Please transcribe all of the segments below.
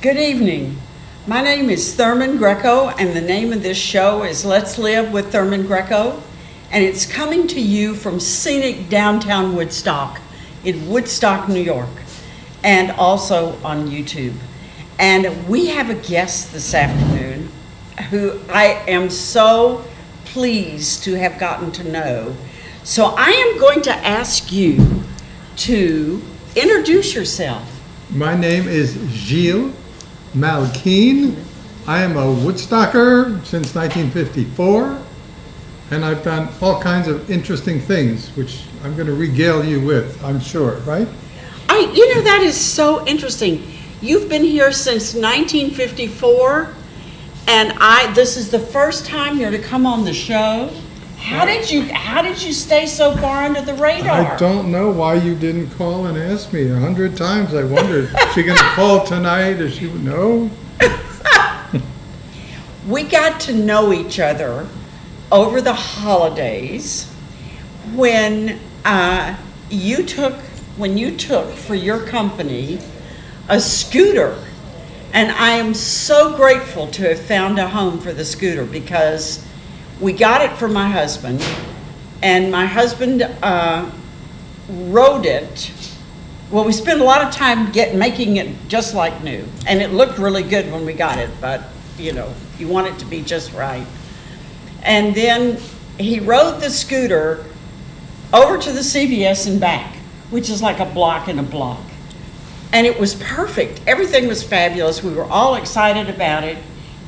Good evening. My name is Thurman Greco, and the name of this show is Let's Live with Thurman Greco, and it's coming to you from scenic downtown Woodstock in Woodstock, New York, and also on YouTube. And we have a guest this afternoon who I am so pleased to have gotten to know. So I am going to ask you to introduce yourself. My name is Giles Malkine. I am a Woodstocker since 1954, and I've done all kinds of interesting things, which I'm going to regale you with, I'm sure, right? That is so interesting. You've been here since 1954, and this is the first time you're to come on the show. How did you stay so far under the radar? I don't know why you didn't call and ask me. 100 times I wondered, is she going to call tonight? Is she no? We got to know each other over the holidays when you took for your company a scooter, and I am so grateful to have found a home for the scooter because we got it for my husband, and my husband rode it. Well, we spent a lot of time making it just like new, and it looked really good when we got it, but you want it to be just right. And then he rode the scooter over to the CVS and back, which is like a block and a block. And it was perfect. Everything was fabulous. We were all excited about it.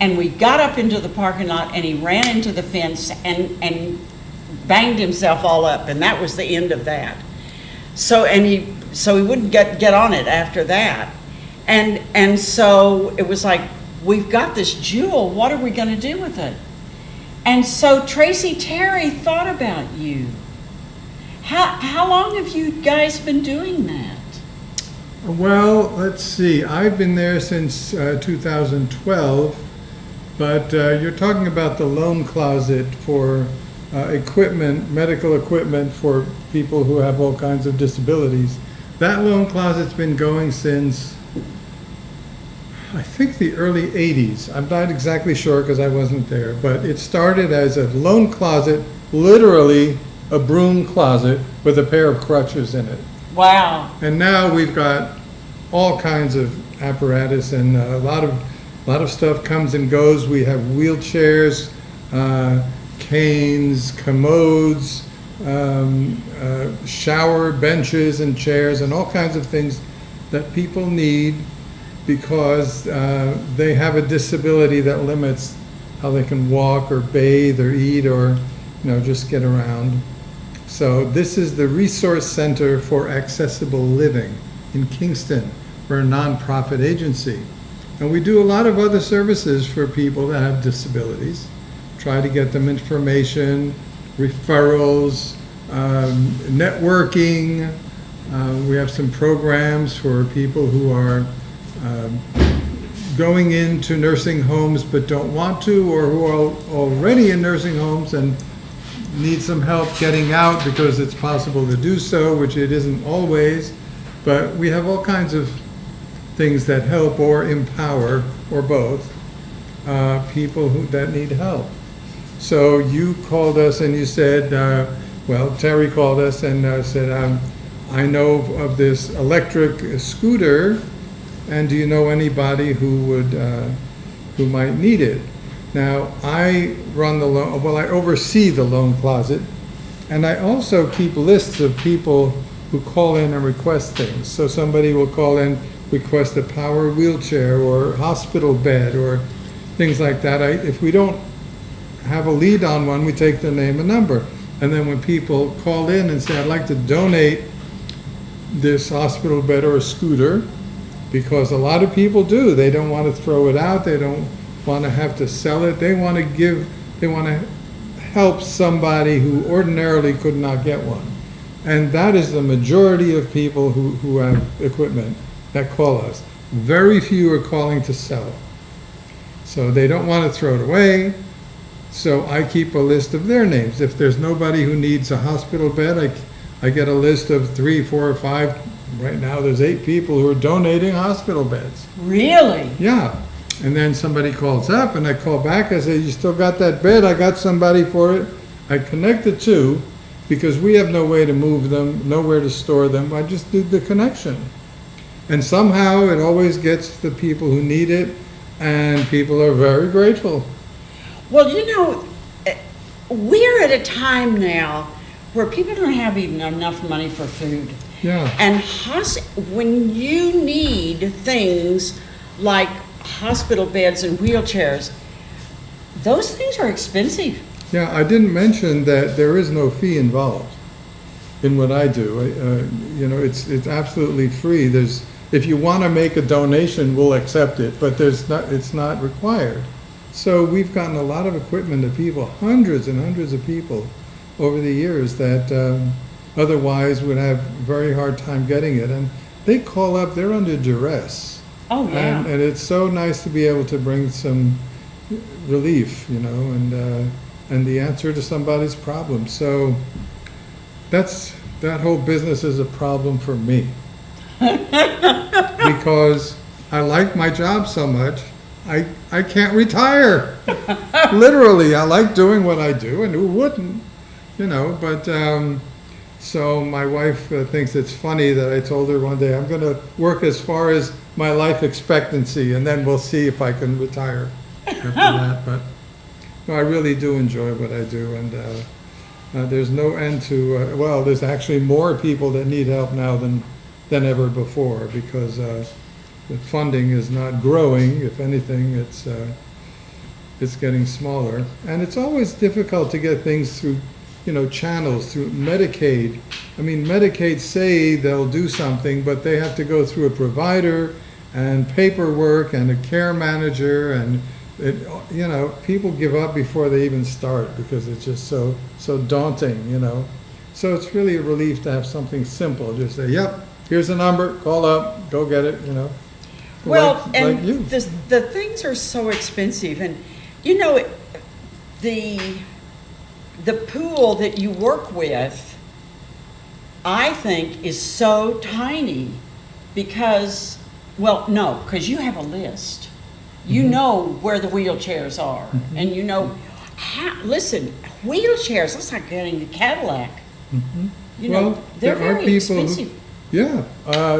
And we got up into the parking lot, and he ran into the fence and banged himself all up, and that was the end of that. So he wouldn't get on it after that, and so it was like, we've got this jewel. What are we going to do with it? And so Tracy Terry thought about you. How long have you guys been doing that? Well, let's see. I've been there since 2012. But you're talking about the loan closet for medical equipment for people who have all kinds of disabilities. That loan closet's been going since, I think, the early 80s. I'm not exactly sure because I wasn't there, but it started as a loan closet, literally a broom closet with a pair of crutches in it. Wow. And now we've got all kinds of apparatus and a lot of stuff comes and goes. We have wheelchairs, canes, commodes, shower benches and chairs, and all kinds of things that people need because they have a disability that limits how they can walk or bathe or eat or just get around. So this is the Resource Center for Accessible Living in Kingston. We're a nonprofit agency. And we do a lot of other services for people that have disabilities. Try to get them information, referrals, networking. We have some programs for people who are going into nursing homes but don't want to, or who are already in nursing homes and need some help getting out because it's possible to do so, which it isn't always. But we have all kinds of things that help or empower, or both, people that need help. So you called us and you said, Terry called us and said, I know of this electric scooter, and do you know anybody who might need it? Now, I oversee the loan closet, and I also keep lists of people who call in and request things. So somebody will call in, request a power wheelchair or hospital bed or things like that. If we don't have a lead on one, we take their name and number. And then when people call in and say, I'd like to donate this hospital bed or a scooter, because a lot of people do. They don't want to throw it out. They don't want to have to sell it. They want to help somebody who ordinarily could not get one. And that is the majority of people who have equipment that call us. Very few are calling to sell. So they don't want to throw it away. So I keep a list of their names. If there's nobody who needs a hospital bed, I get a list of 3, 4, or 5 right now there's 8 people who are donating hospital beds. Really? Yeah. And then somebody calls up and I call back, I say, you still got that bed? I got somebody for it. I connect the two because we have no way to move them, nowhere to store them. I just do the connection. And somehow it always gets to the people who need it, and people are very grateful. Well, you know, we're at a time now where people don't have even enough money for food. Yeah. And when you need things like hospital beds and wheelchairs, those things are expensive. Yeah, I didn't mention that there is no fee involved in what I do. You know, it's absolutely free. If you want to make a donation, we'll accept it, but it's not required. So we've gotten a lot of equipment to people, hundreds and hundreds of people over the years that otherwise would have a very hard time getting it. And they call up, they're under duress. Oh, yeah. And it's so nice to be able to bring some relief, you know, and the answer to somebody's problem. So that whole business is a problem for me. Because I like my job so much, I can't retire. Literally, I like doing what I do, and who wouldn't, you know, but so my wife thinks it's funny that I told her one day I'm going to work as far as my life expectancy, and then we'll see if I can retire after that. But no, I really do enjoy what I do, and there's no end to, well, there's actually more people that need help now than ever before, because the funding is not growing. If anything, it's getting smaller. And it's always difficult to get things through, you know, channels, through Medicaid. I mean, Medicaid say they'll do something, but they have to go through a provider and paperwork and a care manager, and you know, people give up before they even start because it's just so daunting, you know. So it's really a relief to have something simple. Just say, yep, here's a number, call up, go get it, you know. Well, and like you. the things are so expensive, and you know, the pool that you work with, I think, is so tiny because, well, no, because you have a list. You know where the wheelchairs are, and you know, listen, wheelchairs, that's like getting a Cadillac. You know, Well, they're there are very people expensive. Yeah,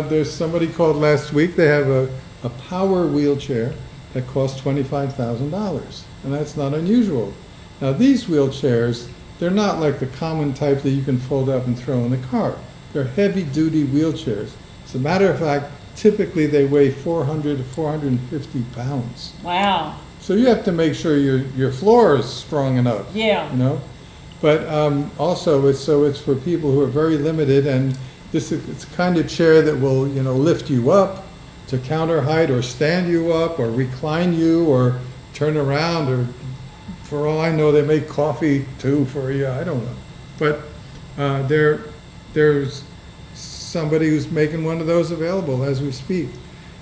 there's somebody called last week. They have a power wheelchair that costs $25,000, and that's not unusual. Now these wheelchairs, they're not like the common type that you can fold up and throw in the car. They're heavy-duty wheelchairs. As a matter of fact, typically they weigh 400 to 450 pounds. Wow. So you have to make sure your floor is strong enough. Yeah. You know, but also it's for people who are very limited, and it's the kind of chair that will, you know, lift you up to counter height, or stand you up, or recline you, or turn around, or for all I know, they make coffee too for you. I don't know, but there's somebody who's making one of those available as we speak,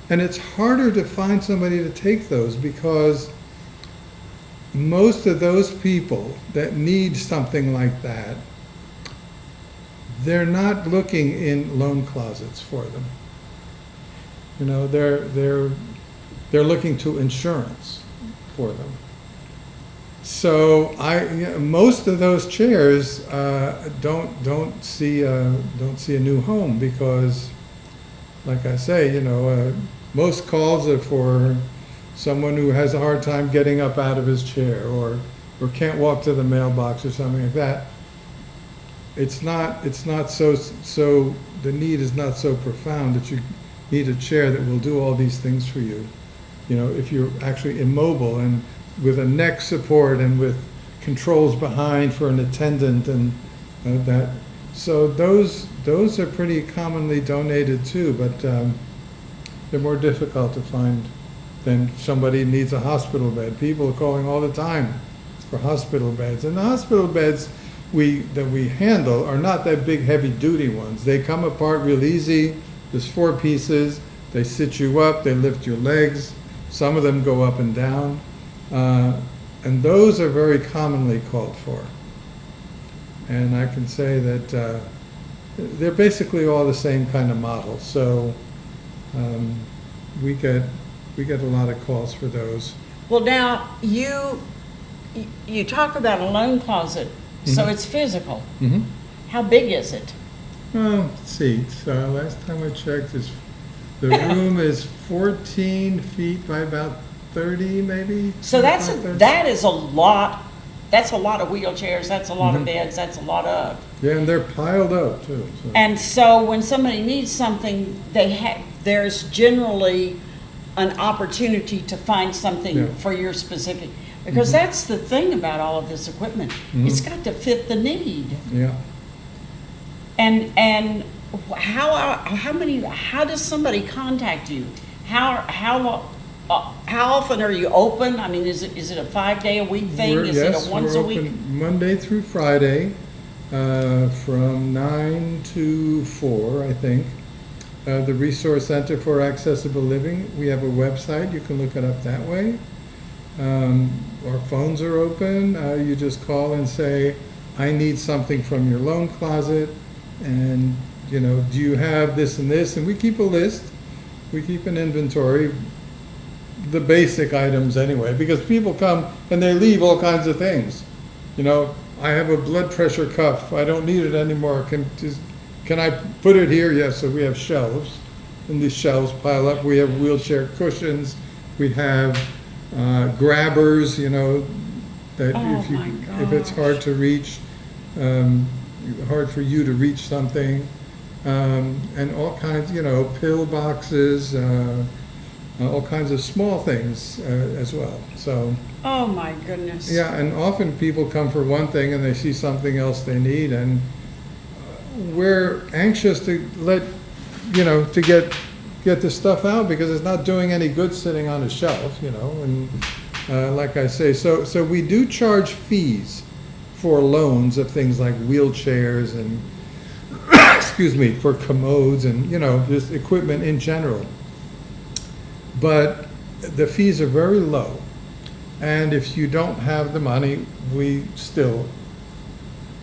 and it's harder to find somebody to take those because most of those people that need something like that, they're not looking in loan closets for them. You know, they're looking to insurance for them. So most of those chairs don't see a new home because, like I say, you know, most calls are for someone who has a hard time getting up out of his chair, or can't walk to the mailbox or something like that. It's not so the need is not so profound that you need a chair that will do all these things for you. You know, if you're actually immobile and with a neck support and with controls behind for an attendant and that. So those are pretty commonly donated too, but they're more difficult to find than somebody who needs a hospital bed. People are calling all the time for hospital beds, and the hospital beds that we handle are not that big, heavy-duty ones. They come apart real easy. There's 4 pieces. They sit you up. They lift your legs. Some of them go up and down. And those are very commonly called for. And I can say that they're basically all the same kind of model. So we get a lot of calls for those. Well, now, you talk about a loan closet, so Mhm. it's physical. Mm-hmm. How big is it? Well, let's see. So last time I checked, the room is 14 feet by about 30, maybe. So that's about that. that is a lot. That's a lot of wheelchairs. That's a lot of Mhm. beds. That's a lot of. Yeah, and they're piled up too. So. And so when somebody needs something, there's generally an opportunity to find something Yeah. for your specific. Because Mhm. that's the thing about all of this equipment. It's Mhm. got to fit the need. Yeah. And how does somebody contact you? How often are you open? I mean, is it a 5-day-a-week thing? Is Yes, it a once we're a week? open Monday through Friday, from 9 to 4, I think. The Resource Center for Accessible Living, we have a website, you can look it up that way. Our phones are open, you just call and say, I need something from your loan closet, and, do you have this and this? And we keep a list, we keep an inventory, the basic items anyway, because people come and they leave all kinds of things. I have a blood pressure cuff, I don't need it anymore, can I put it here? Yes, so we have shelves, and these shelves pile up. We have wheelchair cushions, we have grabbers, that Oh if my if it's hard to reach, hard for you to reach something, and all kinds, pill boxes, all kinds of small things as well. So Oh my goodness. yeah, and often people come for one thing and they see something else they need, and we're anxious to to get the stuff out because it's not doing any good sitting on a shelf, and like I say, so we do charge fees for loans of things like wheelchairs and excuse me, for commodes and just equipment in general. But the fees are very low, and if you don't have the money, we still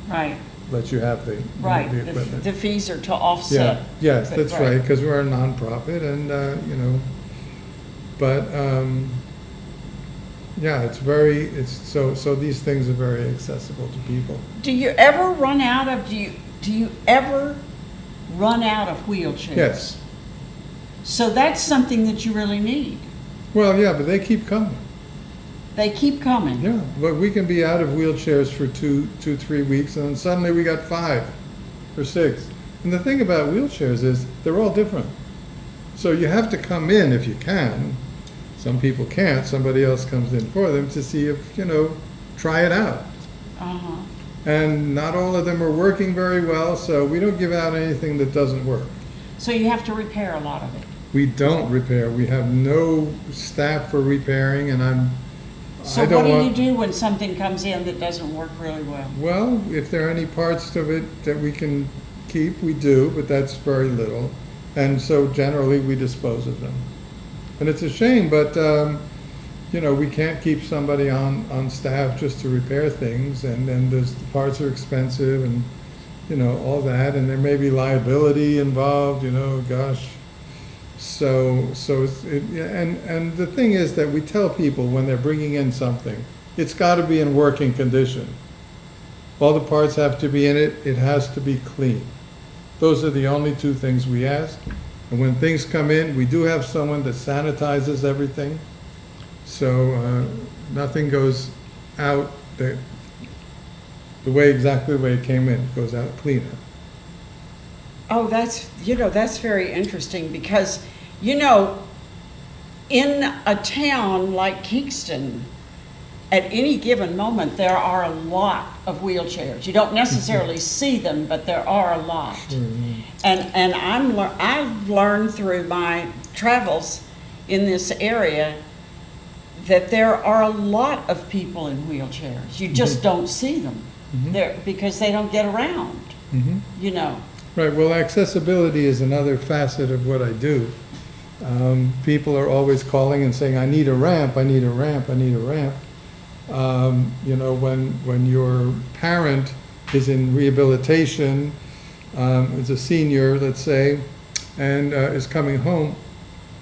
Right. let you have the Right. the equipment. The fees are to offset. Yeah, yes, But- that's right, because we're a nonprofit, and but yeah, so these things are very accessible to people. Do you ever run out of wheelchairs? Yes. So that's something that you really need. Well, yeah, but they keep coming. They keep coming. Yeah, but we can be out of wheelchairs for 3 weeks, and then suddenly we got 5 or 6. And the thing about wheelchairs is they're all different. So you have to come in if you can. Some people can't. Somebody else comes in for them to see if, try it out. Uh-huh. And not all of them are working very well, so we don't give out anything that doesn't work. So you have to repair a lot of it. We don't repair. We have no staff for repairing, and So I what don't do want. you do when something comes in that doesn't work really well? Well, if there are any parts of it that we can keep, we do, but that's very little. And so generally, we dispose of them. And it's a shame, but, we can't keep somebody on staff just to repair things, and then the parts are expensive and, all that, and there may be liability involved, gosh. So and the thing is that we tell people when they're bringing in something, it's got to be in working condition. All the parts have to be in it. It has to be clean. Those are the only 2 things we ask. And when things come in, we do have someone that sanitizes everything. So nothing goes out exactly the way it came in. It goes out cleaner. Oh, that's very interesting because, in a town like Kingston, at any given moment, there are a lot of wheelchairs. You don't necessarily see them, but there are a lot. And I've learned through my travels in this area that there are a lot of people in wheelchairs. You just don't see them there because they don't get around, Right, well, accessibility is another facet of what I do. People are always calling and saying, I need a ramp, I need a ramp, I need a ramp. When your parent is in rehabilitation is a senior, let's say, and is coming home,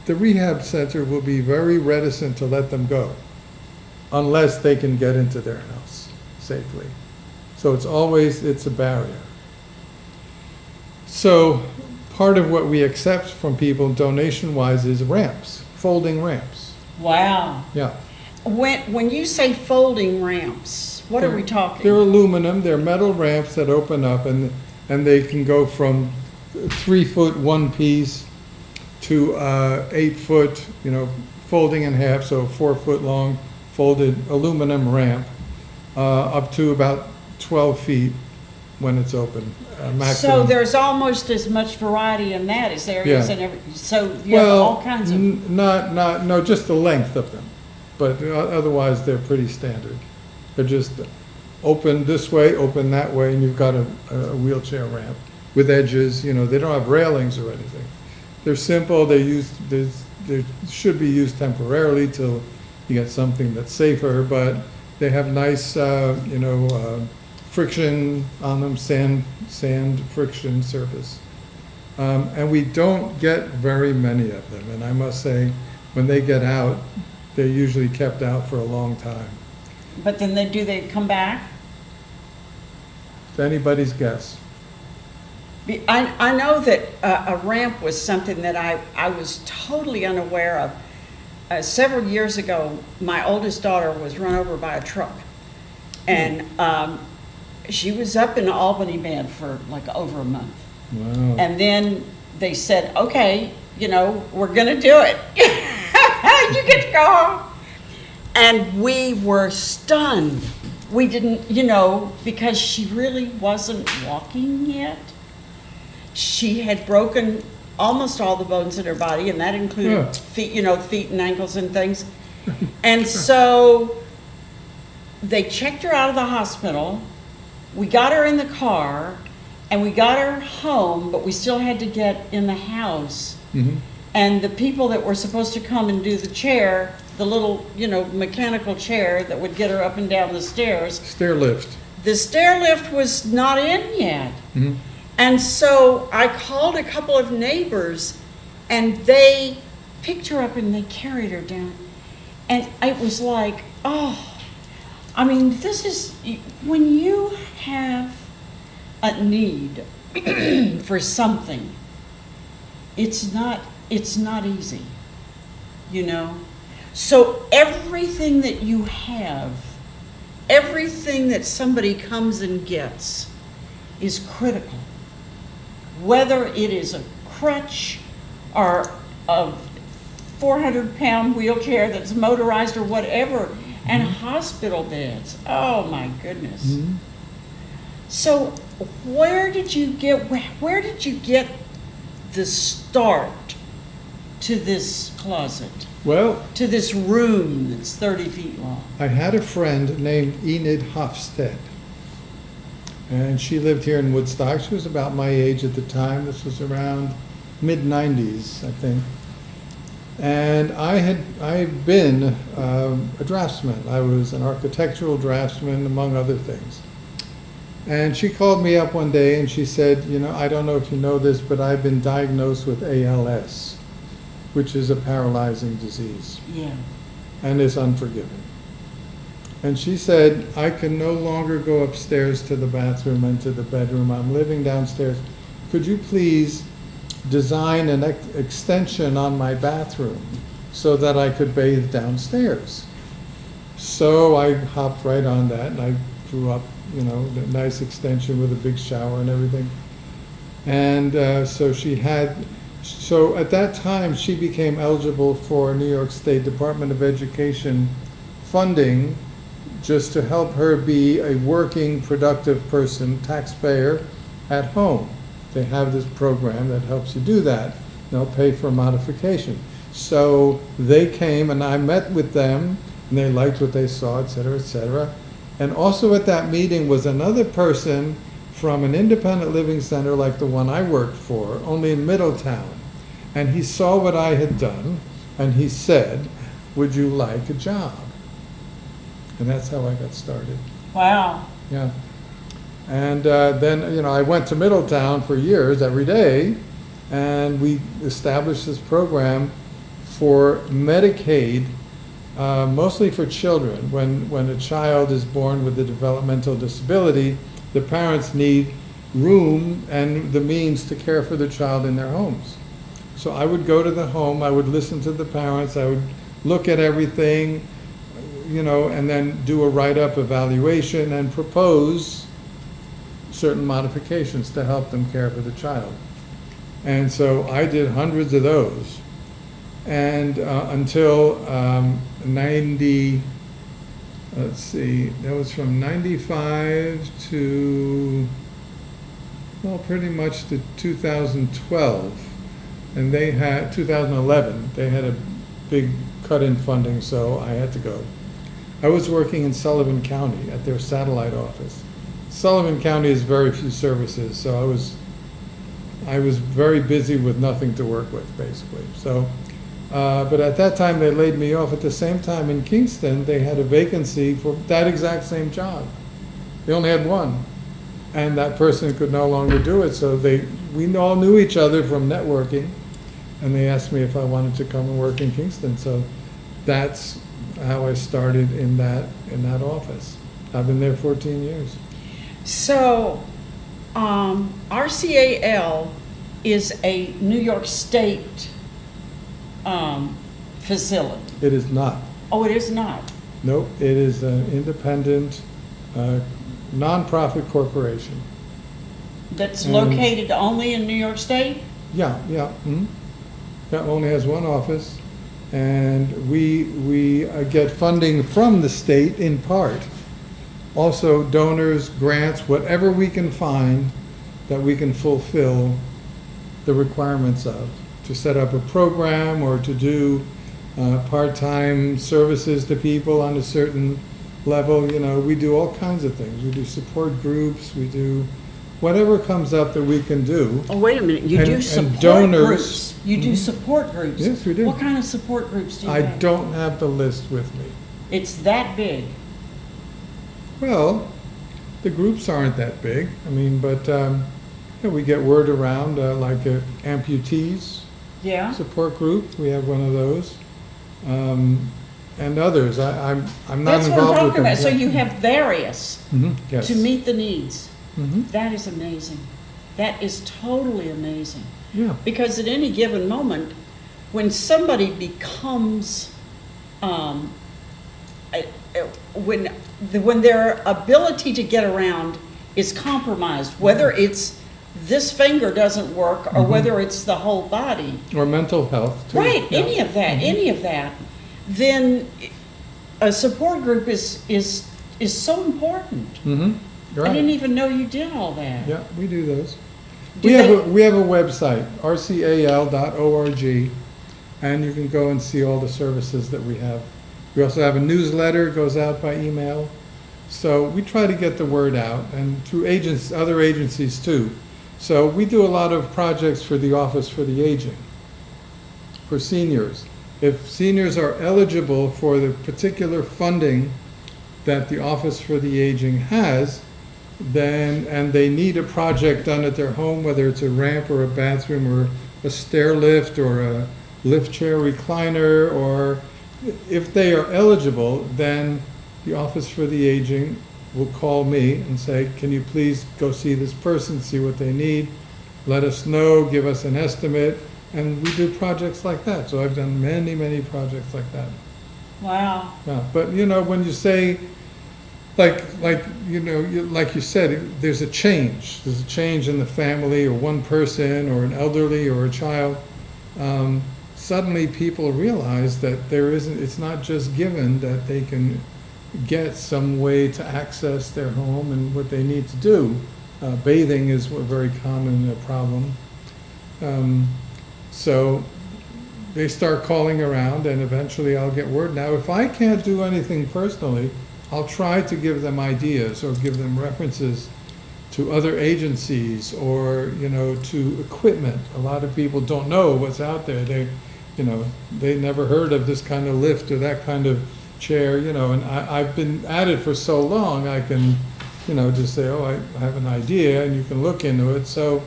the rehab center will be very reticent to let them go unless they can get into their house safely. So it's a barrier. So part of what we accept from people donation-wise is ramps, folding ramps. Wow. Yeah. When you say folding ramps, what are we talking? They're aluminum, they're metal ramps that open up, and they can go from 3 foot one piece to 8 foot, folding in half, so 4 foot long folded aluminum ramp, up to about 12 feet when it's open, maximum. So there's almost as much variety in that as there is in every, so you have Well, all kinds of. no, just the length of them, but otherwise they're pretty standard. They're just open this way, open that way, and you've got a wheelchair ramp with edges. They don't have railings or anything. They're simple. They should be used temporarily till you get something that's safer, but they have nice, friction on them, sand friction surface. And we don't get very many of them. And I must say, when they get out, they're usually kept out for a long time. But then do they come back? It's anybody's guess. I know that a ramp was something that I was totally unaware of. Several years ago, my oldest daughter was run over by a truck. And she was up in Albany bed for like over a month. Wow. And then they said, okay, we're going to do it. You get to go home. And we were stunned. We didn't, because she really wasn't walking yet. She had broken almost all the bones in her body, and that included feet and ankles and things. And so they checked her out of the hospital. We got her in the car, and we got her home, but we still had to get in the house. Mm-hmm. And the people that were supposed to come and do the chair, the little, mechanical chair that would get her up and down the stairs. Stair lift. The stair lift was not in yet. Mm-hmm. And so I called a couple of neighbors, and they picked her up and they carried her down. And it was like, this is, when you have a need for something, it's not easy, So everything that you have, everything that somebody comes and gets is critical. Whether it is a crutch or a 400-pound wheelchair that's motorized or whatever, and hospital beds. Oh my goodness. Mm-hmm. So where did you get the start to this closet? Well, To this room that's 30 feet long? I had a friend named Enid Hofstede, and she lived here in Woodstock. She was about my age at the time. This was around mid-90s, I think. And I had been a draftsman. I was an architectural draftsman, among other things. And she called me up one day and she said, I don't know if you know this, but I've been diagnosed with ALS, which is a paralyzing disease. Yeah. And is unforgiving. And she said, I can no longer go upstairs to the bathroom and to the bedroom. I'm living downstairs. Could you please design an extension on my bathroom so that I could bathe downstairs? So I hopped right on that, and I drew up, a nice extension with a big shower and everything. And so at that time, she became eligible for New York State Department of Education funding, just to help her be a working, productive person, taxpayer at home. They have this program that helps you do that. They'll pay for a modification. So they came and I met with them, and they liked what they saw, et cetera, et cetera. And also at that meeting was another person from an independent living center like the one I worked for, only in Middletown. And he saw what I had done, and he said, would you like a job? And that's how I got started. Wow. Yeah. And then, you know, I went to Middletown for years, every day, and we established this program for Medicaid, mostly for children. When a child is born with a developmental disability, the parents need room and the means to care for the child in their homes. So I would go to the home, I would listen to the parents, I would look at everything, you know, and then do a write-up evaluation and propose certain modifications to help them care for the child. And so I did hundreds of those. And until 90, let's see, that was from 95 to, well, pretty much to 2012. And they had, 2011, they had a big cut in funding, so I had to go. I was working in Sullivan County at their satellite office. Sullivan County has very few services, so I was very busy with nothing to work with, basically. So, but at that time they laid me off. At the same time in Kingston, they had a vacancy for that exact same job. They only had one, and that person could no longer do it. So we all knew each other from networking, and they asked me if I wanted to come and work in Kingston. So that's how I started in that office. I've been there 14 years. So, RCAL is a New York State facility. It is not. Oh, it is not. Nope, it is an independent, nonprofit corporation. That's located only in New York State? Yeah. That only has one office, and we get funding from the state in part. Also donors, grants, whatever we can find that we can fulfill the requirements of, to set up a program or to do part-time services to people on a certain level. You know, we do all kinds of things. We do support groups, we do whatever comes up that we can do. Oh, wait a minute, you do support donors, groups? You do support groups? Yes, we do. What kind of support groups do you I have? don't have the list with me. It's that big? Well, the groups aren't that big. I mean, but we get word around, like amputees Yeah? support group. We have one of those, and others. I'm not That's what I'm involved with talking them. about. So you have various Yes. to meet the needs. Mhm. That is amazing. That is totally amazing. Yeah. Because at any given moment, when somebody becomes, when their ability to get around is compromised, whether it's this finger doesn't work or whether it's the whole body, Or mental health too. right? Yeah. Any of that, then a support group is so important. Right. I didn't even know you did all that. Yeah, we do those. Do We have a website, rcal.org, and you can go and see all the services that we have. We also have a newsletter, it goes out by email. So we try to get the word out, and through other agencies too. So we do a lot of projects for the Office for the Aging, for seniors. If seniors are eligible for the particular funding that the Office for the Aging has, and they need a project done at their home, whether it's a ramp or a bathroom or a stair lift or a lift chair recliner, or if they are eligible, then the Office for the Aging will call me and say, can you please go see this person, see what they need, let us know, give us an estimate, and we do projects like that. So I've done many, many projects like that. Wow. Yeah, but you know, when you say, like you said, there's a change. There's a change in the family, or one person, or an elderly, or a child. Suddenly, people realize that it's not just given that they can get some way to access their home and what they need to do. Bathing is a very common problem. So they start calling around, and eventually I'll get word. Now, if I can't do anything personally, I'll try to give them ideas or give them references to other agencies, or, you know, to equipment. A lot of people don't know what's out there. They never heard of this kind of lift or that kind of chair, you know, and I've been at it for so long, I can just say, oh, I have an idea, and you can look into it. So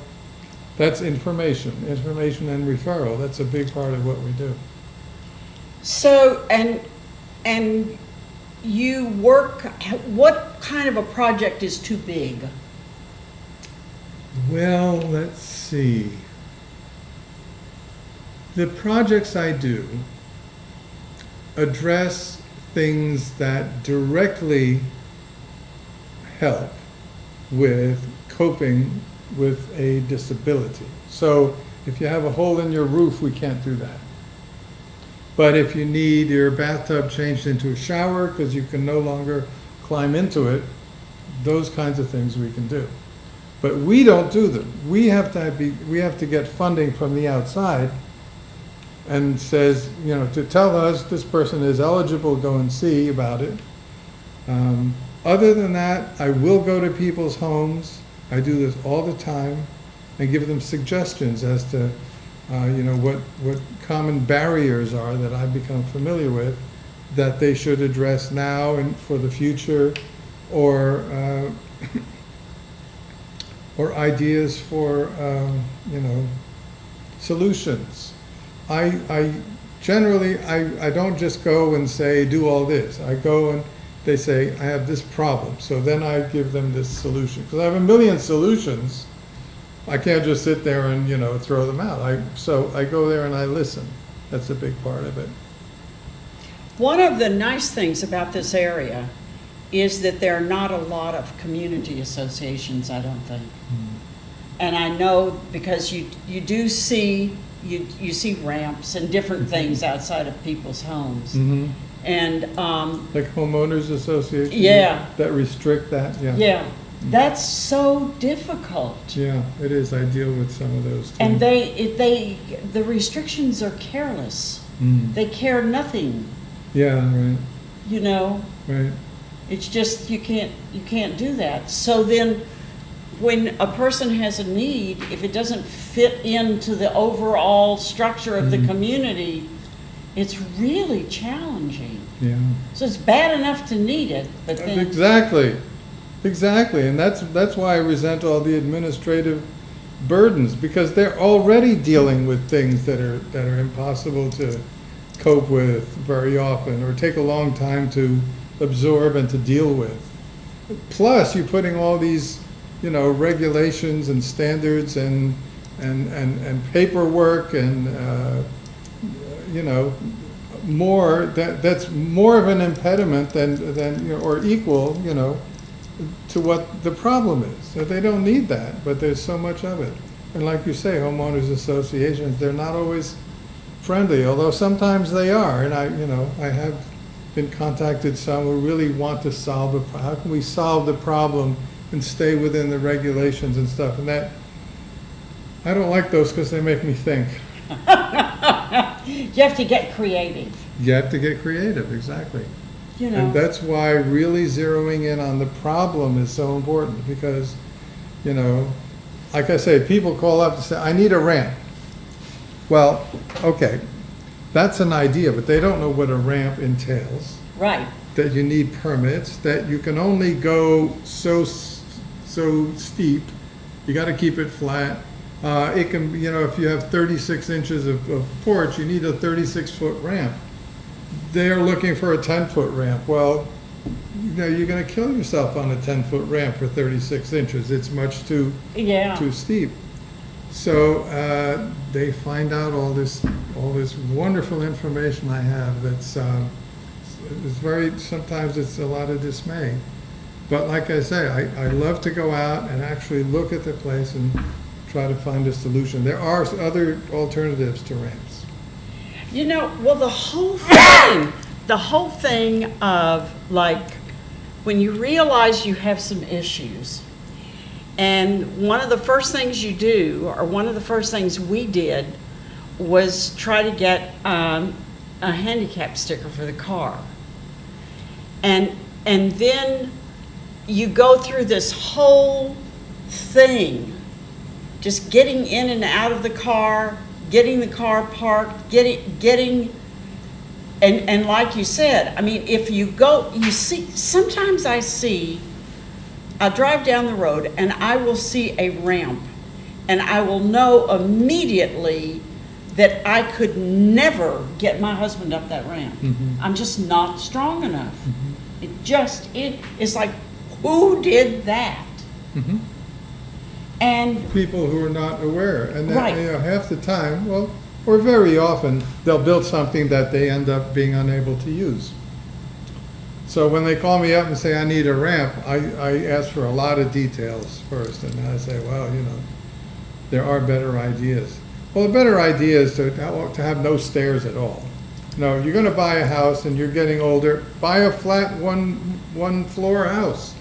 that's information and referral. That's a big part of what we do. So, and you work, what kind of a project is too big? Well, let's see. The projects I do address things that directly help with coping with a disability. So if you have a hole in your roof, we can't do that. But if you need your bathtub changed into a shower because you can no longer climb into it, those kinds of things we can do. But we don't do them. We have to get funding from the outside, and says, to tell us this person is eligible, go and see about it. Other than that, I will go to people's homes. I do this all the time and give them suggestions as to what common barriers are that I've become familiar with that they should address now and for the future, or or ideas for solutions. I generally don't just go and say do all this. I go and they say I have this problem, so then I give them this solution because I have a million solutions. I can't just sit there and throw them out. So I go there and I listen. That's a big part of it. One of the nice things about this area is that there are not a lot of community associations, I don't think. And I know because you do see you see ramps and different things outside of people's homes. Mm-hmm. And like homeowners associations, yeah, that restrict that. Yeah, that's so difficult. Yeah, it is. I deal with some of those too. And the restrictions are careless. They care nothing. Yeah, right. Right. It's just you can't do that. So then when a person has a need, if it doesn't fit into the overall structure of the community, it's really challenging. Yeah. So it's bad enough to need it, but then exactly, and that's why I resent all the administrative burdens, because they're already dealing with things that are impossible to cope with very often, or take a long time to absorb and to deal with. Plus, you're putting all these regulations and standards and paperwork and more that's more of an impediment than or equal to what the problem is. So they don't need that, but there's so much of it. And like you say, homeowners associations, they're not always friendly, although sometimes they are. And I have been contacted some who really want to solve how can we solve the problem and stay within the regulations and stuff. And that, I don't like those because they make me think. you have to get creative. You have to get creative, exactly. And that's why really zeroing in on the problem is so important, because, like I say, people call up and say, I need a ramp. Well, okay, that's an idea, but they don't know what a ramp entails. Right. That you need permits, that you can only go so steep, you got to keep it flat. It can, if you have 36 inches of porch, you need a 36-foot ramp. They're looking for a 10-foot ramp. Well, you're going to kill yourself on a 10-foot ramp for 36 inches. It's much too steep. So they find out all this wonderful information I have. That's sometimes it's a lot of dismay. But like I say, I love to go out and actually look at the place and try to find a solution. There are other alternatives to ramps. Well, the whole thing of, like, when you realize you have some issues, and one of the first things you do, or one of the first things we did, was try to get a handicap sticker for the car. And then you go through this whole thing, just getting in and out of the car, getting the car parked, getting, and like you said, I mean, if you go, you see, sometimes I see I'll drive down the road and I will see a ramp, and I will know immediately that I could never get my husband up that ramp. I'm just not strong enough. It's like, who did that? And People who are not aware, and that, Right. half the time, well, or very often, they'll build something that they end up being unable to use. So when they call me up and say, I need a ramp, I ask for a lot of details first, and I say, well, there are better ideas. Well, the better idea is to have no stairs at all. No, you're gonna buy a house and you're getting older, buy a flat one floor house.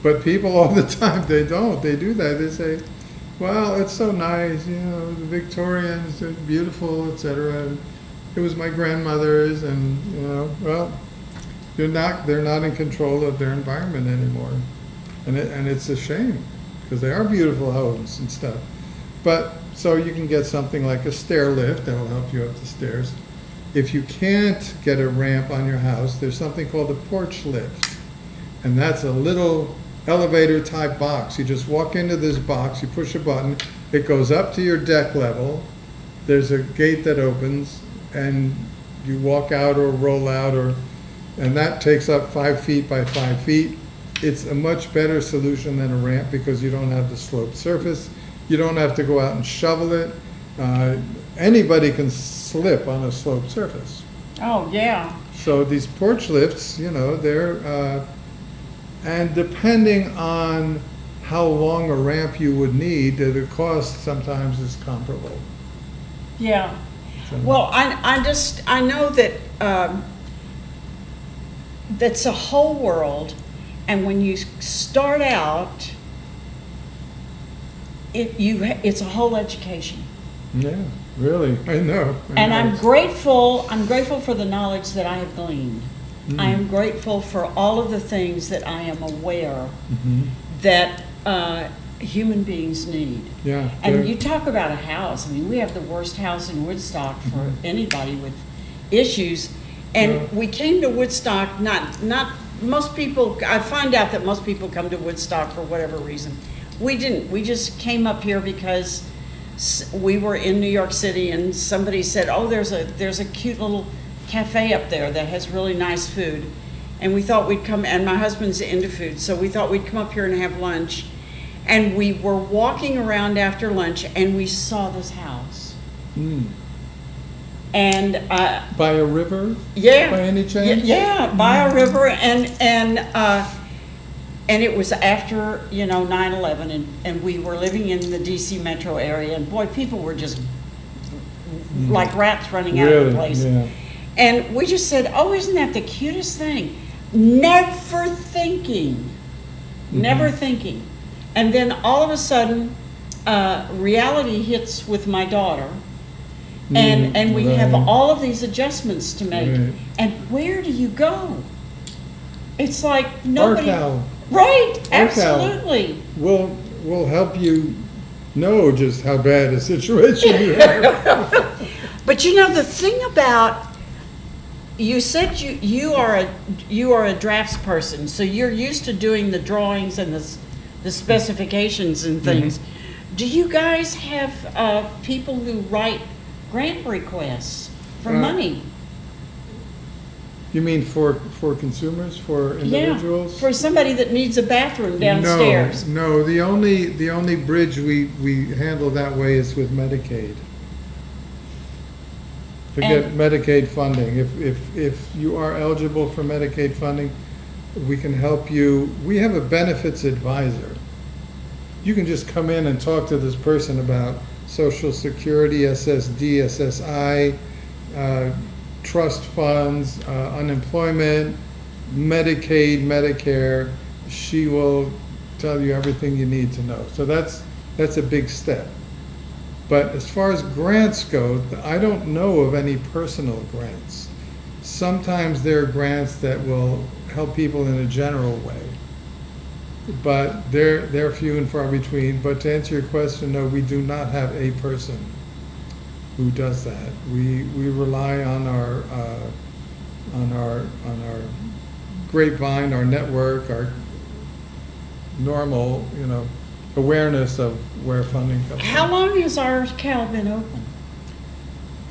But people all the time, they don't. They do that. They say, well, it's so nice, the Victorians, they're beautiful, etc. It was my grandmother's, and, well, they're not in control of their environment anymore. And it's a shame, because they are beautiful homes and stuff. But, so you can get something like a stair lift that will help you up the stairs. If you can't get a ramp on your house, there's something called a porch lift. And that's a little elevator type box. You just walk into this box, you push a button, it goes up to your deck level, there's a gate that opens, and you walk out or roll out, and that takes up 5 feet by 5 feet. It's a much better solution than a ramp because you don't have the sloped surface. You don't have to go out and shovel it. Anybody can slip on a sloped surface. oh yeah, So these porch lifts, they're, and depending on how long a ramp you would need, the cost sometimes is comparable. yeah. So- Well, I know that that's a whole world, and when you start out, it's a whole education. Yeah, really, I know. And I'm grateful for the knowledge that I have gleaned. I am grateful for all of the things that I am aware that human beings need. Yeah. And you talk about a house. I mean, we have the worst house in Woodstock for anybody with issues. And Yeah. we came to Woodstock, not most people, I find out that most people come to Woodstock for whatever reason. We didn't. We just came up here because we were in New York City and somebody said, oh, there's a cute little cafe up there that has really nice food. And we thought we'd come, and my husband's into food, so we thought we'd come up here and have lunch. And we were walking around after lunch and we saw this house. And By a river? yeah, By any chance? yeah, by a river, and it was after 9/11, and we were living in the DC metro area, and boy, people were just like rats running out of the place. Yeah. And we just said, oh, isn't that the cutest thing? Never thinking. And then all of a sudden, reality hits with my daughter. And we have Right. all of these adjustments to make. Right. And where do you go? It's like nobody. Our Right, Our absolutely. We'll help you know just how bad a situation you have. But the thing about, you said you are a drafts person, so you're used to doing the drawings and the specifications and things. Do you guys have people who write grant requests for money? You mean for consumers, for individuals? Yeah, for somebody that needs a bathroom downstairs. No, the only bridge we handle that way is with Medicaid. To get Medicaid funding. If you are eligible for Medicaid funding, we can help you. We have a benefits advisor. You can just come in and talk to this person about Social Security, SSD, SSI, trust funds, unemployment, Medicaid, Medicare. She will tell you everything you need to know. So that's a big step. But as far as grants go, I don't know of any personal grants. Sometimes there are grants that will help people in a general way, but they're few and far between. But to answer your question, no, we do not have a person who does that. We rely on our grapevine, our network, normal, awareness of where funding comes from. How long has our Cal been open?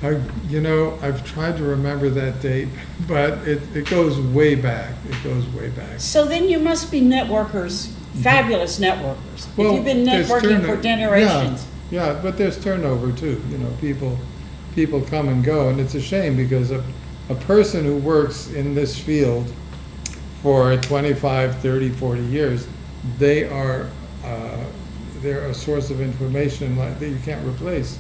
I've tried to remember that date, but it goes way back. It goes way back. So then you must be networkers, fabulous networkers. If you've been there's networking for generations. Yeah, but there's turnover too. People come and go, and it's a shame because a person who works in this field for 25, 30, 40 years, they're a source of information that you can't replace.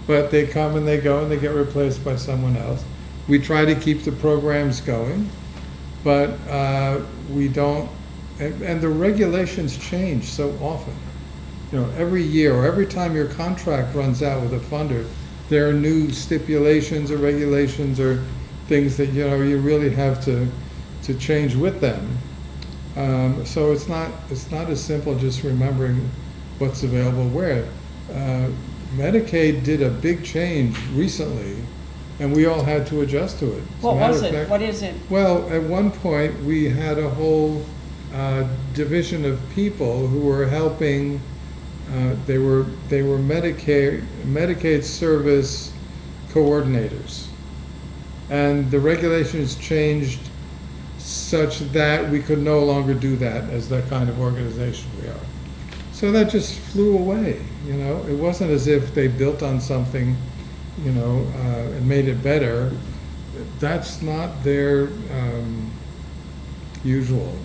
But they come and they go and they get replaced by someone else. We try to keep the programs going, but we don't, and the regulations change so often. Every year or every time your contract runs out with a funder, there are new stipulations or regulations or things that, you really have to change with them. So it's not as simple just remembering what's available where. Medicaid did a big change recently, and we all had to adjust to it. What was it? What is it? Well, at one point, we had a whole division of people who were helping. They were Medicaid service coordinators, and the regulations changed such that we could no longer do that as that kind of organization we are. So that just flew away. It wasn't as if they built on something, and made it better. That's not their usual.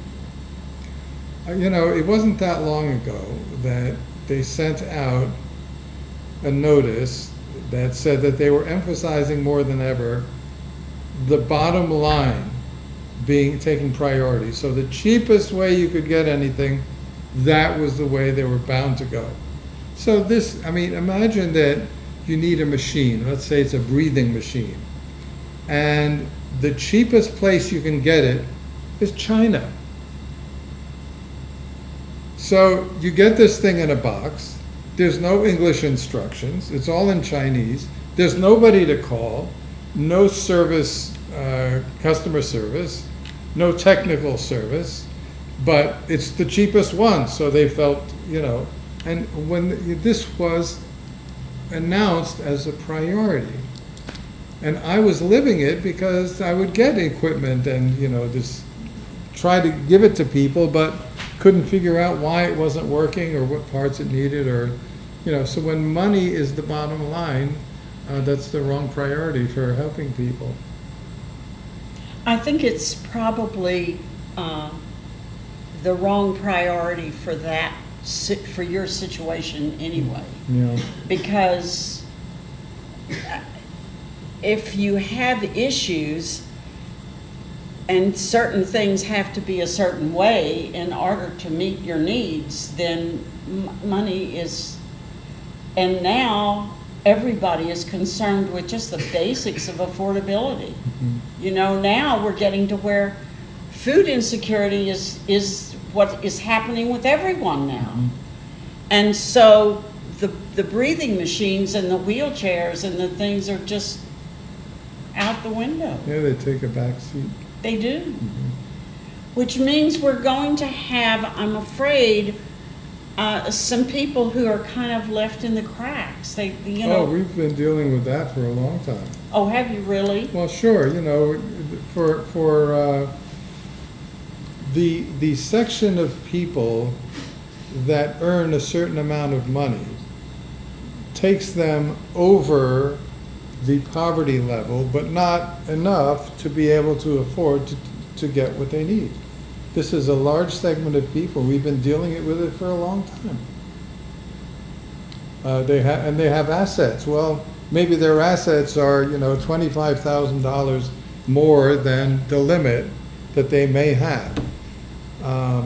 It wasn't that long ago that they sent out a notice that said that they were emphasizing more than ever the bottom line taking priority. So the cheapest way you could get anything, that was the way they were bound to go. So imagine that you need a machine. Let's say it's a breathing machine. And the cheapest place you can get it is China. So you get this thing in a box. There's no English instructions. It's all in Chinese. There's nobody to call, no service, customer service, no technical service, but it's the cheapest one. So they felt, and when this was announced as a priority, and I was living it because I would get equipment and, just try to give it to people, but couldn't figure out why it wasn't working or what parts it needed or, so when money is the bottom line, that's the wrong priority for helping people. I think it's probably the wrong priority for for your situation anyway. Yeah. Because if you have issues and certain things have to be a certain way in order to meet your needs, then money is, and now everybody is concerned with just the basics of affordability. Mm-hmm. Now we're getting to where food insecurity is what is happening with everyone now. Mm-hmm. And so the breathing machines and the wheelchairs and the things are just out the window. Yeah, they take a back seat. They do. Mm-hmm. Which means we're going to have, I'm afraid, some people who are kind of left in the cracks. Oh, we've been dealing with that for a long time. Oh, have you really? Well, sure. For the section of people that earn a certain amount of money takes them over the poverty level, but not enough to be able to afford to get what they need. This is a large segment of people. We've been dealing with it for a long time. They have assets. Well, maybe their assets are $25,000 more than the limit that they may have. Or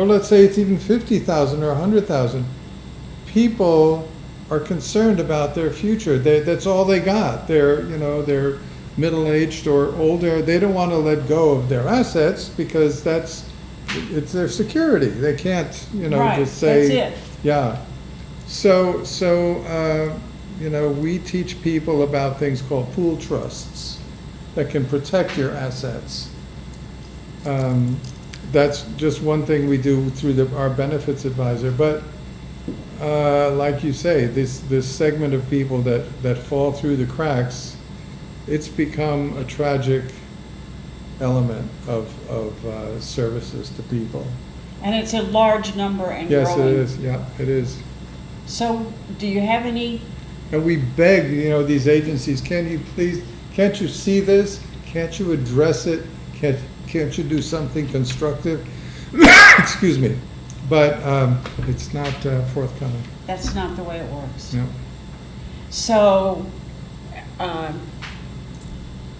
let's say it's even 50,000 or 100,000. People are concerned about their future. That's all they got. They're middle-aged or older. They don't want to let go of their assets because it's their security. They can't, right, just say, that's it. Yeah. So we teach people about things called pool trusts that can protect your assets. that's just one thing we do through our benefits advisor. But like you say, this segment of people that fall through the cracks, it's become a tragic element of services to people. And it's a large number and growing. Yes, it is. Yeah, it is. So, do you have any? And we beg, these agencies, can't you see this? Can't you address it? Can't you do something constructive? Excuse me. But it's not forthcoming. That's not the way it works. No. So,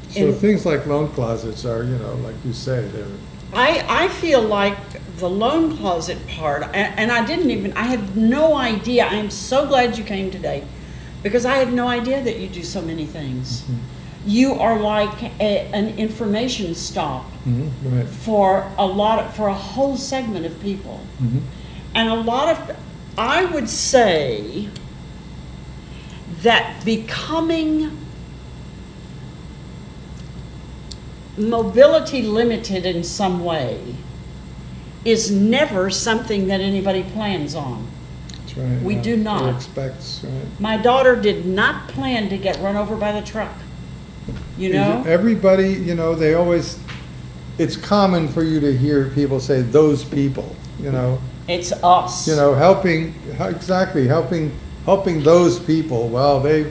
So things like loan closets are, like you say, they're. I feel like the loan closet part, and I had no idea. I am so glad you came today, because I had no idea that you do so many things. Mm-hmm. You are like an information stop Right. for a whole segment of people. Mm-hmm. And I would say that becoming mobility limited in some way is never something that anybody plans on. That's right. We do not. Or expects, right. My daughter did not plan to get run over by the truck. Everybody, they always, it's common for you to hear people say, those people, It's us. helping those people. Well, they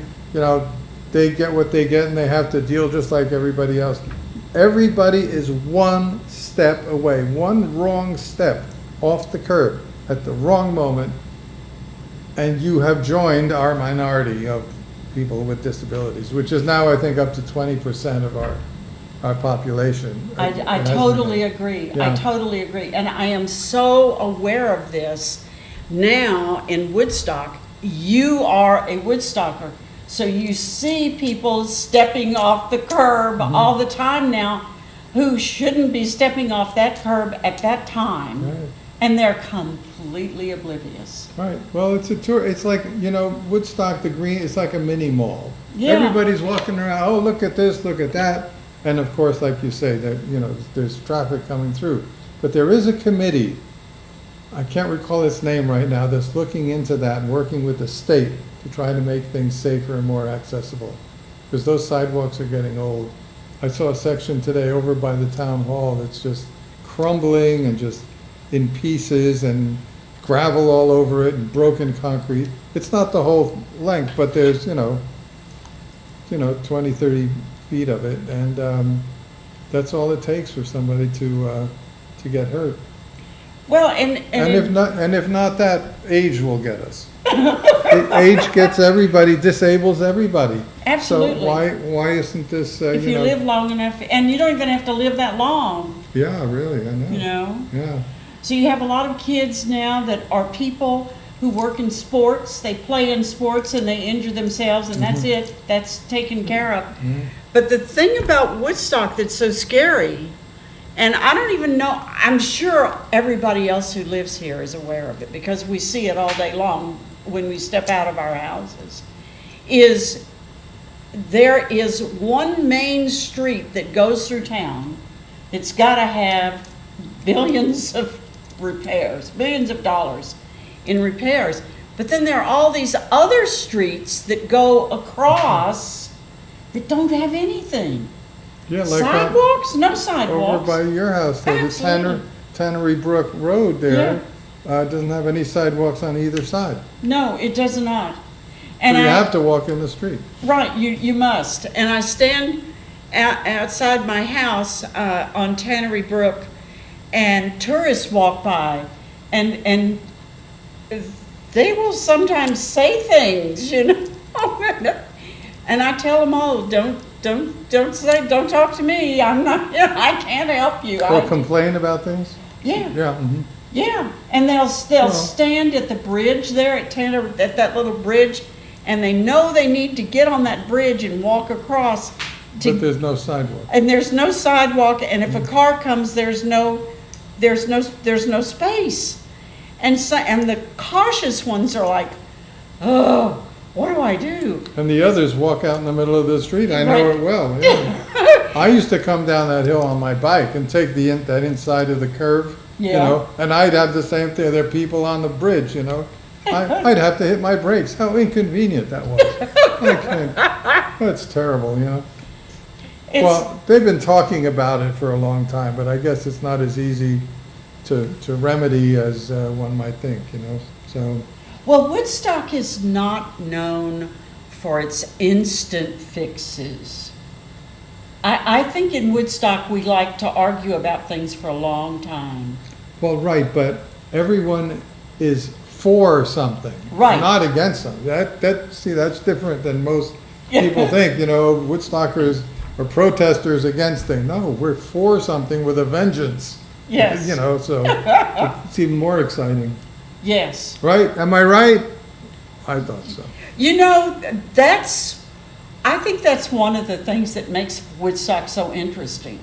get what they get and they have to deal just like everybody else. Everybody is one step away, one wrong step off the curb at the wrong moment, and you have joined our minority of people with disabilities, which is now, I think, up to 20% of our population. I totally agree. Yeah. I totally agree. And I am so aware of this now in Woodstock. You are a Woodstocker, so you see people stepping off the curb all the time now who shouldn't be stepping off that curb at that time. Right. And they're completely oblivious. Right. Well, it's a tour. It's like, Woodstock, the Green, it's like a mini mall. Yeah. Everybody's walking around, oh, look at this, look at that. And of course, like you say, that, there's traffic coming through. But there is a committee, I can't recall its name right now, that's looking into that and working with the state to try to make things safer and more accessible. Because those sidewalks are getting old. I saw a section today over by the town hall that's just crumbling and just in pieces and gravel all over it and broken concrete. It's not the whole length, but there's, 20, 30 feet of it. And that's all it takes for somebody to get hurt. Well, And if not that, age will get us. Age gets everybody, disables everybody. Absolutely. So why isn't this, if you live long enough, and you don't even have to live that long. Yeah, really, I know. Yeah. Yeah. So you have a lot of kids now that are people who work in sports. They play in sports and they injure themselves, and that's it. That's taken care of. But the thing about Woodstock that's so scary, and I don't even know, I'm sure everybody else who lives here is aware of it because we see it all day long when we step out of our houses, is there is one main street that goes through town that's got to have billions of repairs, billions of dollars in repairs. But then there are all these other streets that go across that don't have anything. Yeah, like Sidewalks? No sidewalks. over by your house there, the Absolutely. Tannery Brook Road there, doesn't have any sidewalks on either side. No, it does not. So And you I, have to walk in the street. right, you must. And I stand outside my house on Tannery Brook, and tourists walk by, and they will sometimes say things, and I tell them all, don't talk to me. I'm not, I can't help you. Or complain about things? Yeah. Yeah. Yeah, and they'll stand at the bridge there at that little bridge, and they know they need to get on that bridge and walk across. But there's no sidewalk. And there's no sidewalk, and if a car comes, there's no space. And the cautious ones are like, oh, what do I do? And the others walk out in the middle of the street. I know Right. it well. Yeah. I used to come down that hill on my bike and take that inside of the curve, you Yeah. know, and I'd have the same thing. There are people on the bridge, you know. I'd have to hit my brakes. How inconvenient that was. That's terrible, you know. Well, they've been talking about it for a long time, but I guess it's not as easy to remedy as one might think, you know. So, well, Woodstock is not known for its instant fixes. I think in Woodstock we like to argue about things for a long time. well, right, but everyone is for something, Right. not against something. That's different than most people think. You know, Woodstockers or protesters against things. No, we're for something with a vengeance. Yes. You know, so it's even more exciting, Yes. right? Am I right? I thought so. You know, I think that's one of the things that makes Woodstock so interesting.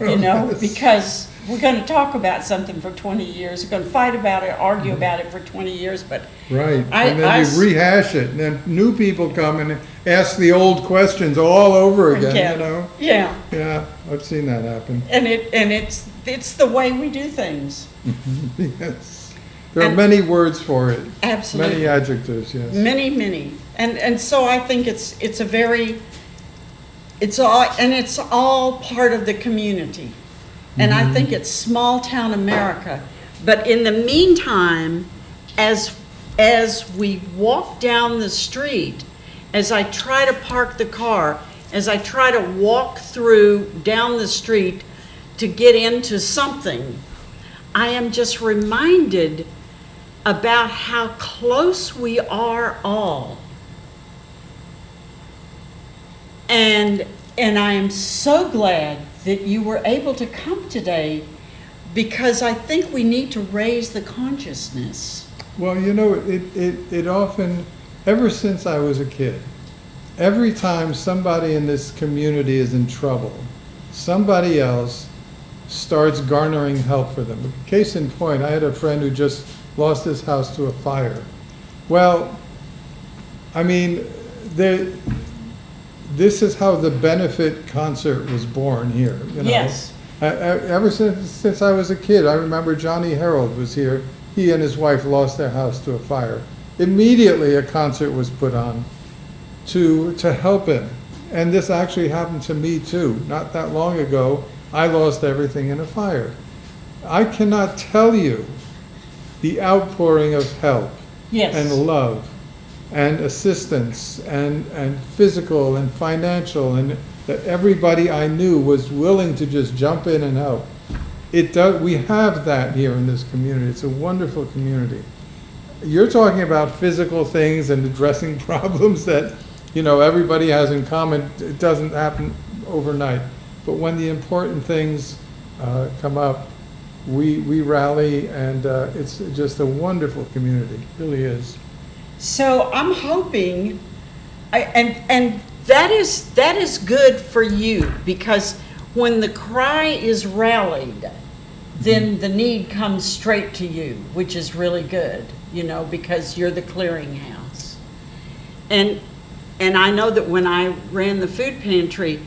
You know, Yes. because we're going to talk about something for 20 years, we're going to fight about it, argue about it for 20 years, but Right, I- and I then s- you rehash it, and then new people come and ask the old questions all over again, yeah, you know? yeah, Yeah, I've seen that happen. and it's the way we do things. Yes. There are And- many words for it, Absolutely. many adjectives, yes. Many, and so I think it's a very, it's all part of the community, and I think it's small town America. But in the meantime, as we walk down the street, as I try to park the car, as I try to walk down the street to get into something, I am just reminded about how close we are all. And I am so glad that you were able to come today, because I think we need to raise the consciousness. Well, you know, it often, ever since I was a kid, every time somebody in this community is in trouble, somebody else starts garnering help for them. Case in point, I had a friend who just lost his house to a fire. Well, I mean, this is how the benefit concert was born here, you know? Yes. Ever since I was a kid, I remember Johnny Harold was here. He and his wife lost their house to a fire. Immediately a concert was put on to help him. And this actually happened to me too. Not that long ago, I lost everything in a fire. I cannot tell you the outpouring of help Yes. and love and assistance and physical and financial, and that everybody I knew was willing to just jump in and help. We have that here in this community. It's a wonderful community. You're talking about physical things and addressing problems that, you know, everybody has in common. It doesn't happen overnight. But when the important things come up, we rally, and it's just a wonderful community. It really is. So I'm hoping, and that is good for you, because when the cry is rallied, then the need comes straight to you, which is really good, you know, because you're the clearinghouse. And I know that when I ran the food pantry,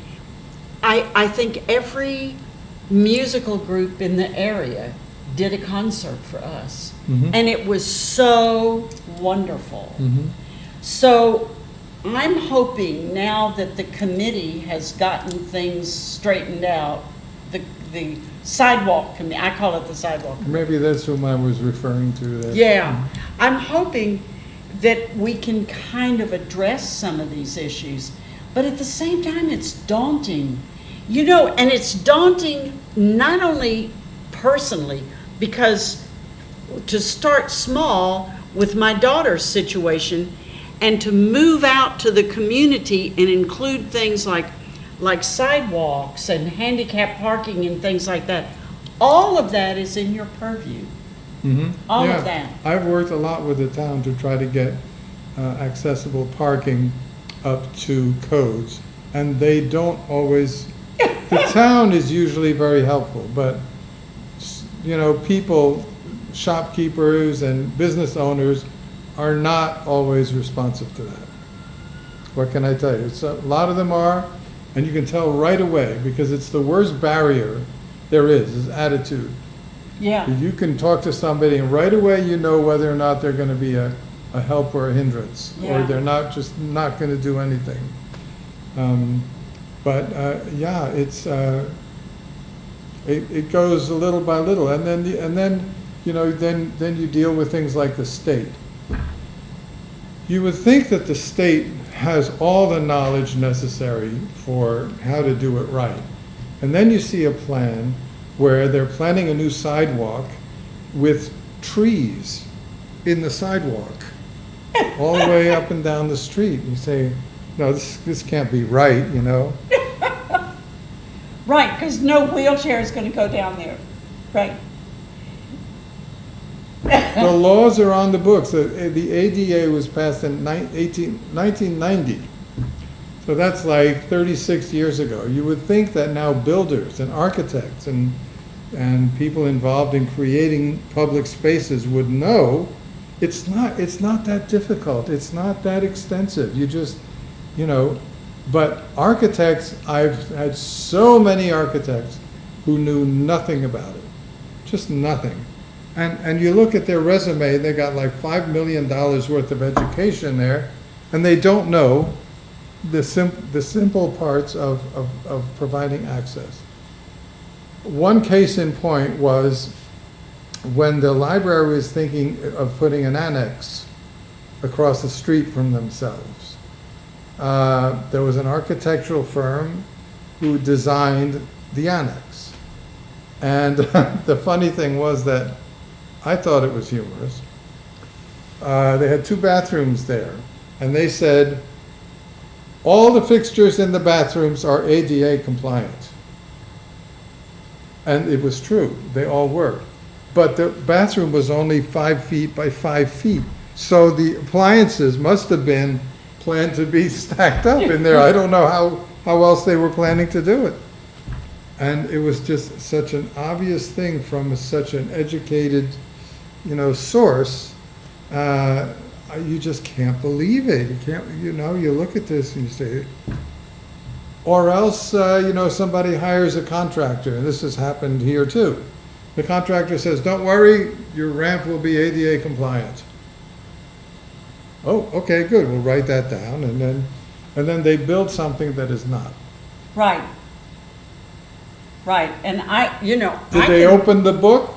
I think every musical group in the area did a concert for us. Mhm. And it was so wonderful. Mhm. So I'm hoping now that the committee has gotten things straightened out, the sidewalk committee, I call it the sidewalk committee. Maybe that's whom I was referring to there. Yeah, I'm hoping that we can kind of address some of these issues, but at the same time, it's daunting. You know, and it's daunting not only personally, because to start small with my daughter's situation and to move out to the community and include things like sidewalks and handicap parking and things like that, all of that is in your purview. Mhm. All of Yeah. that. I've worked a lot with the town to try to get accessible parking up to codes, and they don't always, the town is usually very helpful, but, you know, people, shopkeepers and business owners are not always responsive to that. What can I tell you? A lot of them are, And you can tell right away, because it's the worst barrier there is attitude. Yeah. You can talk to somebody and right away you know whether or not they're going to be a help or a hindrance, or Yeah. they're not going to do anything. Yeah, it goes a little by little, and then then you deal with things like the state. You would think that the state has all the knowledge necessary for how to do it right. And then you see a plan where they're planning a new sidewalk with trees in the sidewalk, all the way up and down the street. And you say, no, this can't be right, you know? Right, because no wheelchair is going to go down there. Right. The laws are on the books. The ADA was passed in 1990. So that's like 36 years ago. You would think that now builders and architects and people involved in creating public spaces would know it's not that difficult. It's not that extensive. You just, but architects, I've had so many architects who knew nothing about it, just nothing. And you look at their resume, they got like $5 million worth of education there, and they don't know the simple parts of providing access. One case in point was when the library was thinking of putting an annex across the street from themselves. There was an architectural firm who designed the annex. And the funny thing was that I thought it was humorous. They had 2 bathrooms there, and they said, all the fixtures in the bathrooms are ADA compliant. And it was true, they all were. But the bathroom was only 5 feet by 5 feet. So the appliances must have been planned to be stacked up in there. I don't know how else they were planning to do it. And it was just such an obvious thing from such an educated, source. You just can't believe it. You can't, you look at this and you say, or else, somebody hires a contractor, and this has happened here too. The contractor says, don't worry, your ramp will be ADA compliant. Oh, okay, good, we'll write that down, and then they build something that is not. Right. Right, and Did they open the book?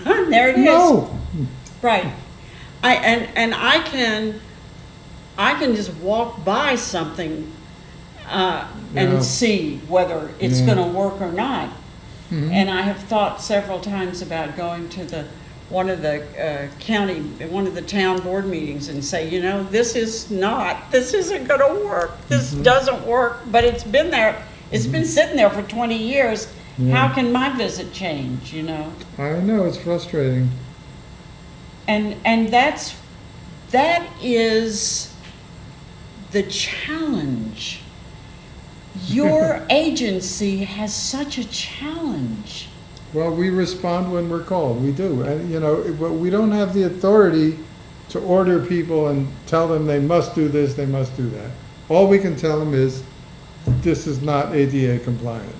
There it is. No. Right. I can just walk by something and see whether it's going to work or not. Mm-hmm. And I have thought several times about going to one of the town board meetings and say, this isn't going to work. This doesn't work, but it's been there. It's been sitting there for 20 years. Yeah. How can my visit change, I know, it's frustrating. And that is the challenge. Your agency has such a challenge. Well, we respond when we're called. We do. And, we don't have the authority to order people and tell them they must do this, they must do that. All we can tell them is, this is not ADA compliant.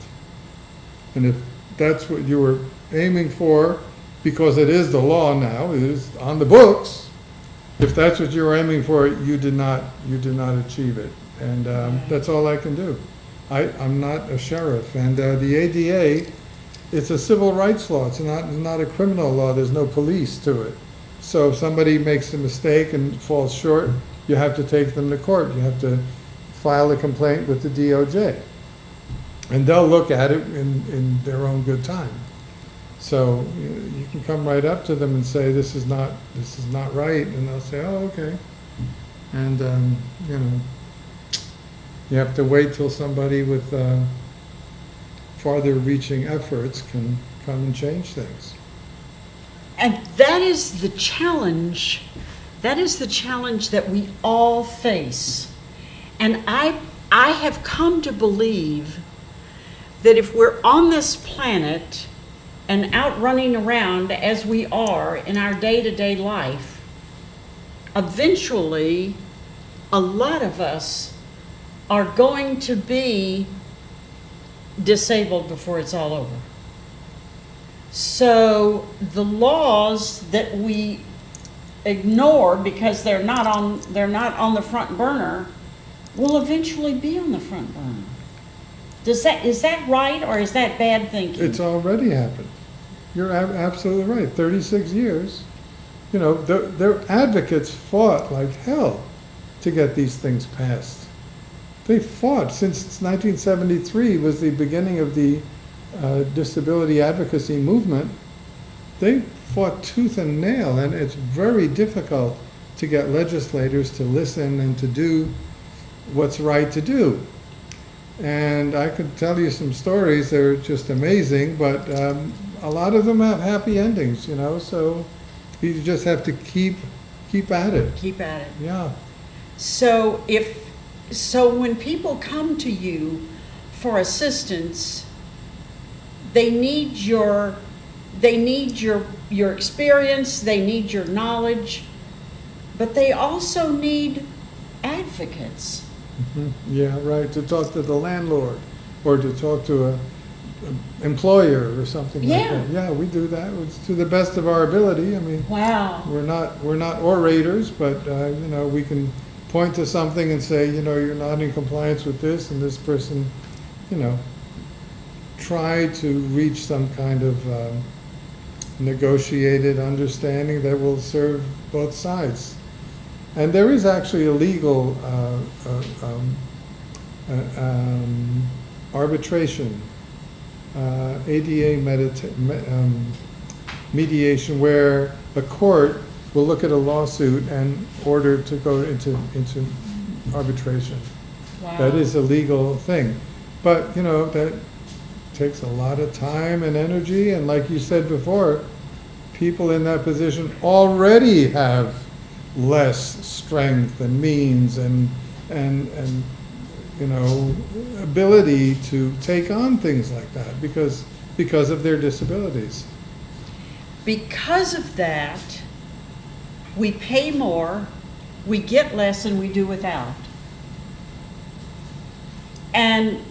And if that's what you were aiming for, because it is the law now, it is on the books, if that's what you were aiming for, you did not achieve it. And that's all I can do. I'm not a sheriff. And the ADA, it's a civil rights law. It's not a criminal law. There's no police to it. So if somebody makes a mistake and falls short, you have to take them to court. You have to file a complaint with the DOJ. And they'll look at it in their own good time. So you can come right up to them and say, this is not right, and they'll say, oh, okay. And you have to wait till somebody with farther reaching efforts can come and change things. And that is the challenge. That is the challenge that we all face. And I have come to believe that if we're on this planet and out running around as we are in our day-to-day life, eventually a lot of us are going to be disabled before it's all over. So the laws that we ignore because they're not on the front burner will eventually be on the front burner. Is that right, or is that bad thinking? It's already happened. You're absolutely right. 36 years. You know, their advocates fought like hell to get these things passed. They fought since 1973 was the beginning of the disability advocacy movement. They fought tooth and nail, and it's very difficult to get legislators to listen and to do what's right to do. And I could tell you some stories that are just amazing, but a lot of them have happy endings, you know, so you just have to keep at it. Keep at it. Yeah. So when people come to you for assistance, they need your experience, they need your knowledge, but they also need advocates. Yeah, right, to talk to the landlord or to talk to a employer or something like Yeah. that. Yeah, we do that. It's to the best of our ability. I mean, Wow. we're not orators, but you know, we can point to something and say, you know, you're not in compliance with this, and this person, you know, try to reach some kind of negotiated understanding that will serve both sides. And there is actually a legal arbitration, ADA mediation, where a court will look at a lawsuit and order to go into arbitration. Wow. That is a legal thing. But, you know, that takes a lot of time and energy, and like you said before, people in that position already have less strength and means and you know, ability to take on things like that because of their disabilities. Because of that, we pay more, we get less, and we do without. And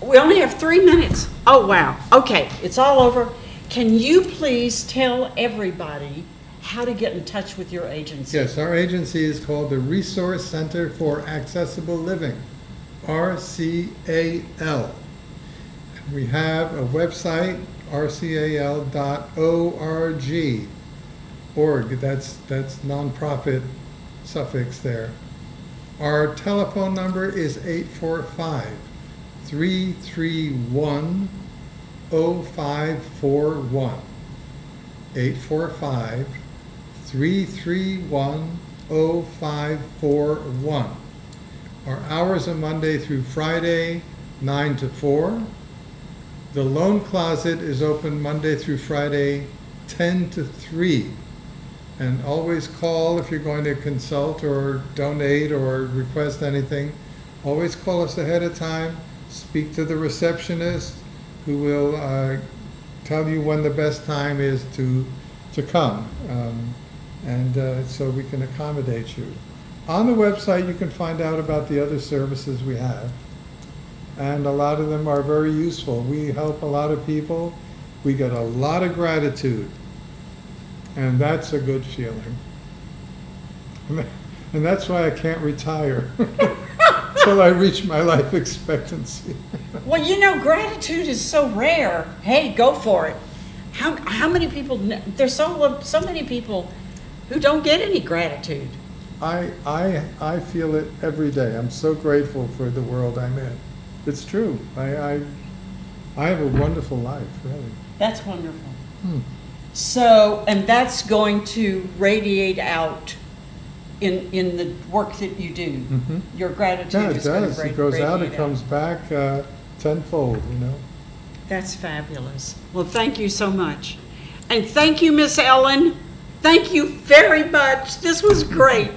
we only have 3 minutes. Oh, wow. Okay, it's all over. Can you please tell everybody how to get in touch with your agency? Yes, our agency is called the Resource Center for Accessible Living, RCAL. We have a website, rcal.org. That's nonprofit suffix there. Our telephone number is 845-331-0541. 845-331-0541. Our hours are Monday through Friday, 9 to 4. The loan closet is open Monday through Friday, 10 to 3. And always call if you're going to consult or donate or request anything. Always call us ahead of time. Speak to the receptionist, who will tell you when the best time is to come, so we can accommodate you. On the website, you can find out about the other services we have, and a lot of them are very useful. We help a lot of people. We get a lot of gratitude, and that's a good feeling. And that's why I can't retire until I reach my life expectancy. Well, you know, gratitude is so rare. Hey, go for it. How many people, there's so many people who don't get any gratitude. I feel it every day. I'm so grateful for the world I'm in. It's true. I have a wonderful life, really. That's wonderful. So, and that's going to radiate out in the work that you do. Mm-hmm. Your gratitude Yeah, it is going to does. It goes out, it radiate comes back tenfold, you know. That's fabulous. Well, thank you so much. And thank you, Miss Ellen. Thank you very much. This was great.